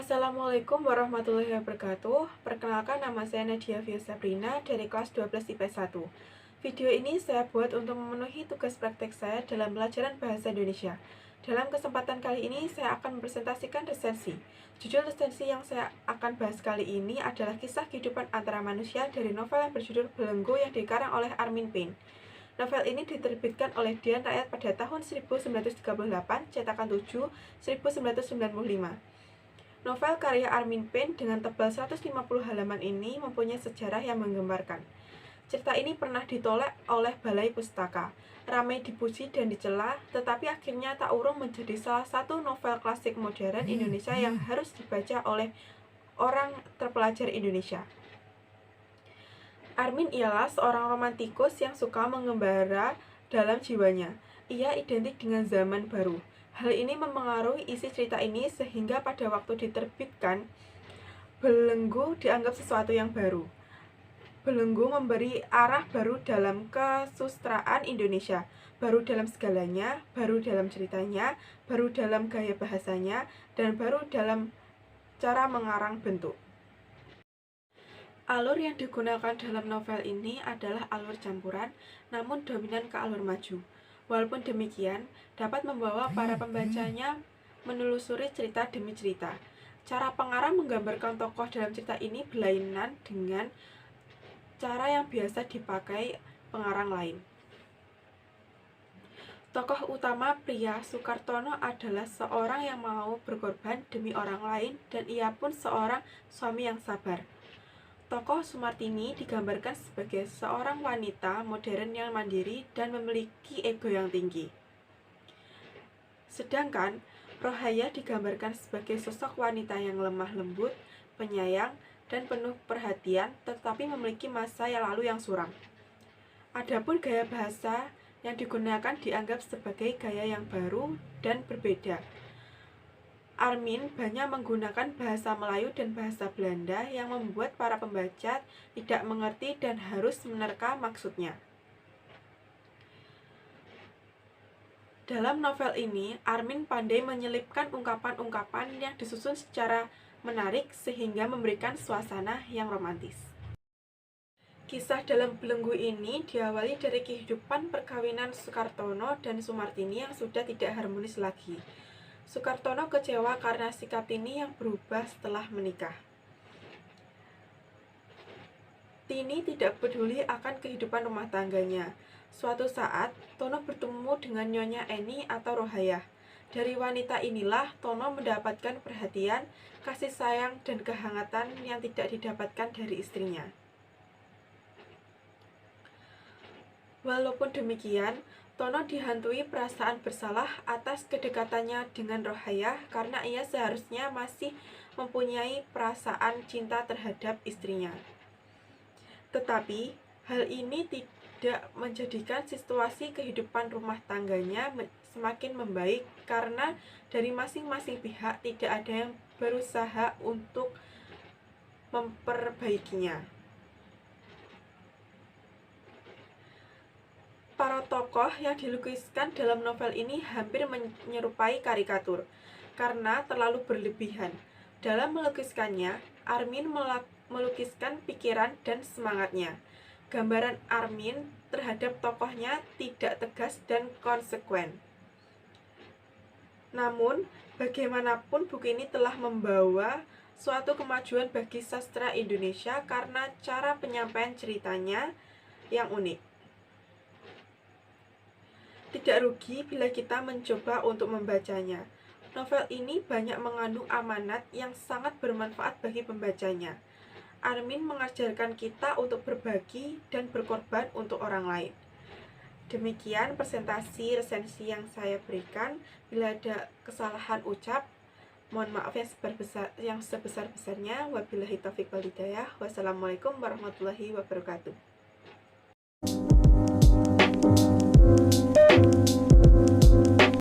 Assalamualaikum warahmatullahi wabarakatuh. Perkenalkan, nama saya Nadia Fia Sabrina dari kelas 12 IPS 1. Video ini saya buat untuk memenuhi tugas praktek saya dalam pelajaran bahasa Indonesia. Dalam kesempatan kali ini saya akan mempresentasikan resensi. Judul resensi yang saya akan bahas kali ini adalah kisah kehidupan antara manusia dari novel yang berjudul Belenggu yang dikarang oleh Armin Paine. Novel ini diterbitkan oleh Dian Rakyat pada tahun 1938, cetakan 7, 1995. Novel karya Armin Paine dengan tebal 150 halaman ini mempunyai sejarah yang menggemparkan. Cerita ini pernah ditolak oleh Balai Pustaka, ramai dipuji dan dicela, tetapi akhirnya tak urung menjadi salah satu novel klasik modern Indonesia yang harus dibaca oleh orang terpelajar Indonesia. Armin ialah seorang romantikus yang suka mengembara dalam jiwanya. Ia identik dengan zaman baru. Hal ini mempengaruhi isi cerita ini sehingga pada waktu diterbitkan, Belenggu dianggap sesuatu yang baru. Belenggu memberi arah baru dalam kesusastraan Indonesia, baru dalam segalanya, baru dalam ceritanya, baru dalam gaya bahasanya, dan baru dalam cara mengarang bentuk. Alur yang digunakan dalam novel ini adalah alur campuran, namun dominan ke alur maju. Walaupun demikian, dapat membawa para pembacanya menelusuri cerita demi cerita. Cara pengarang menggambarkan tokoh dalam cerita ini berlainan dengan cara yang biasa dipakai pengarang lain. Tokoh utama pria Sukartono adalah seorang yang mau berkorban demi orang lain dan ia pun seorang suami yang sabar. Tokoh Sumartini digambarkan sebagai seorang wanita modern yang mandiri dan memiliki ego yang tinggi. Sedangkan Rohaya digambarkan sebagai sosok wanita yang lemah lembut, penyayang, dan penuh perhatian, tetapi memiliki masa yang lalu yang suram. Adapun gaya bahasa yang digunakan dianggap sebagai gaya yang baru dan berbeda. Armin banyak menggunakan bahasa Melayu dan bahasa Belanda yang membuat para pembaca tidak mengerti dan harus menerka maksudnya. Dalam novel ini, Armin pandai menyelipkan ungkapan-ungkapan yang disusun secara menarik sehingga memberikan suasana yang romantis. Kisah dalam Belenggu ini diawali dari kehidupan perkawinan Sukartono dan Sumartini yang sudah tidak harmonis lagi. Sukartono kecewa karena sikap Tini yang berubah setelah menikah. Tini tidak peduli akan kehidupan rumah tangganya. Suatu saat, Tono bertemu dengan Nyonya Eni atau Rohayah. Dari wanita inilah Tono mendapatkan perhatian, kasih sayang, dan kehangatan yang tidak didapatkan dari istrinya. Walaupun demikian, Tono dihantui perasaan bersalah atas kedekatannya dengan Rohayah karena ia seharusnya masih mempunyai perasaan cinta terhadap istrinya. Tetapi, hal ini tidak menjadikan situasi kehidupan rumah tangganya semakin membaik karena dari masing-masing pihak tidak ada yang berusaha untuk memperbaikinya. Para tokoh yang dilukiskan dalam novel ini hampir menyerupai karikatur, karena terlalu berlebihan. Dalam melukiskannya, Armin melukiskan pikiran dan semangatnya. Gambaran Armin terhadap tokohnya tidak tegas dan konsekuen. Namun, bagaimanapun buku ini telah membawa suatu kemajuan bagi sastra Indonesia karena cara penyampaian ceritanya yang unik. Tidak rugi bila kita mencoba untuk membacanya. Novel ini banyak mengandung amanat yang sangat bermanfaat bagi pembacanya. Armin mengajarkan kita untuk berbagi dan berkorban untuk orang lain. Demikian presentasi resensi yang saya berikan. Bila ada kesalahan ucap, mohon maaf yang sebesar-besarnya. Wabillahi taufiq wal hidayah. Wassalamualaikum warahmatullahi wabarakatuh.